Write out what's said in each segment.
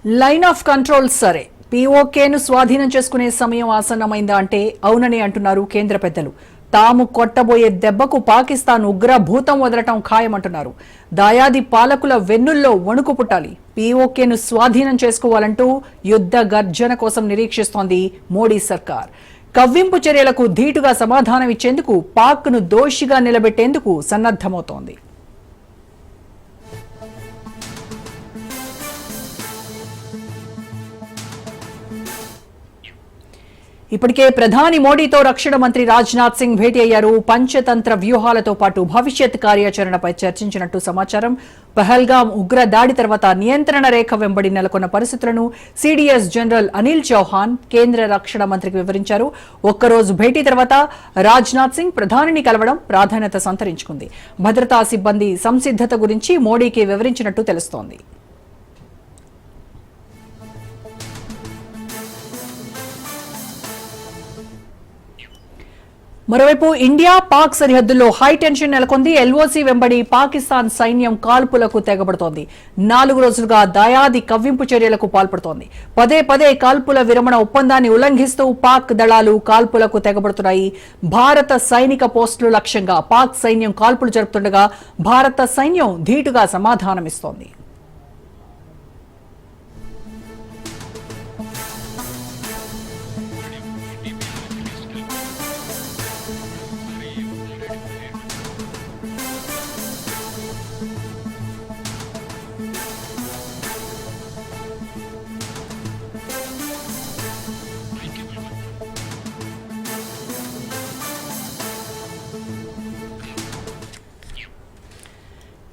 Line of control సరే, పీఓకేను స్వాధీనం చేసుకునే సమయం ఆసన్నమైందా అంటే అవునని అంటున్నారు కేంద్ర పెద్దలు. తాము కొట్టబోయే దెబ్బకు పాకిస్తాన్ ఉగ్ర భూతం వదలటం ఖాయమంటున్నారు. దాయాది పాలకుల వెన్నుల్లో వణుకు పుట్టాలి. పీఓకేను స్వాధీనం చేసుకోవాలంటూ యుద్ధ గర్జన కోసం నిరీక్షిస్తోంది మోడీ సర్కార్. కవ్వింపు చర్యలకు ధీటుగా సమాధానం ఇచ్చేందుకు పాక్ను దోషిగా నిలబెట్టేందుకు సన్నద్ధమవుతోంది. ఇప్పటికే ప్రధాని మోడీతో రక్షణ మంత్రి రాజ్నాథ్ సింగ్ భేటీ అయ్యారు. పంచతంత్ర వ్యూహాలతో పాటు భవిష్యత్ కార్యాచరణపై చర్చించినట్టు సమాచారం. పహల్గాం ఉగ్ర దాడి తర్వాత నియంత్రణ రేఖ వెంబడి నెలకొన్న పరిస్థితులను సిడిఎస్ జనరల్ అనిల్ చౌహాన్ కేంద్ర రక్షణ మంత్రికి వివరించారు. ఒక్కరోజు భేటీ తర్వాత రాజ్నాథ్ సింగ్ ప్రధానిని కలవడం ప్రాధాన్యత సంతరించుకుంది. భద్రతా సిబ్బంది సంసిద్ధత గురించి మోడీకి వివరించినట్టు తెలుస్తోంది. మరోవైపు ఇండియా పాక్ సరిహద్దుల్లో హైటెన్షన్ నెలకొంది. ఎల్ఓసీ వెంబడి పాకిస్తాన్ సైన్యం కాల్పులకు తెగబడుతోంది. 4 రోజులుగా దాయాది కవ్వింపు చర్యలకు పాల్పడుతోంది. పదే పదే కాల్పుల విరమణ ఒప్పందాన్ని ఉల్లంఘిస్తూ పాక్ దళాలు కాల్పులకు తెగబడుతున్నాయి. భారత సైనిక పోస్టులు లక్ష్యంగా పాక్ సైన్యం కాల్పులు జరుపుతుండగా భారత సైన్యం ధీటుగా సమాధానమిస్తోంది.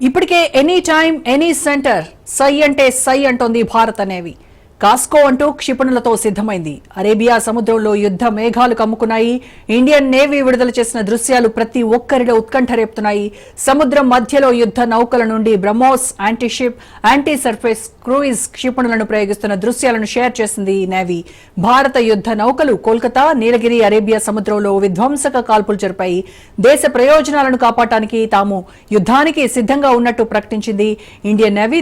ఇప్పటికే ఎనీ టైమ్ ఎనీ సెంటర్ సై అంటే సై అంటోంది భారత నేవీ. కాస్కో అంటూ క్షిపణులతో సిద్ధమైంది. అరేబియా సముద్రంలో యుద్ధ మేఘాలు కమ్ముకున్నాయి. ఇండియన్ నేవీ విడుదల చేసిన దృశ్యాలు ప్రతి ఒక్కరిలో ఉత్కంఠ రేపుతున్నాయి. సముద్రం మధ్యలో యుద్ధ నౌకల నుండి BrahMos antiship, anti surface cruise క్షిపణులను ప్రయోగిస్తున్న దృశ్యాలను షేర్ చేసింది నేవీ. భారత యుద్ధ నౌకలు కోల్కతా, నీలగిరి, అరేబియా సముద్రంలో విధ్వంసక కాల్పులు జరిపాయి. దేశ ప్రయోజనాలను కాపాడటానికి తాము యుద్ధానికి సిద్ధంగా ఉన్నట్టు ప్రకటించింది ఇండియన్ నేవీ.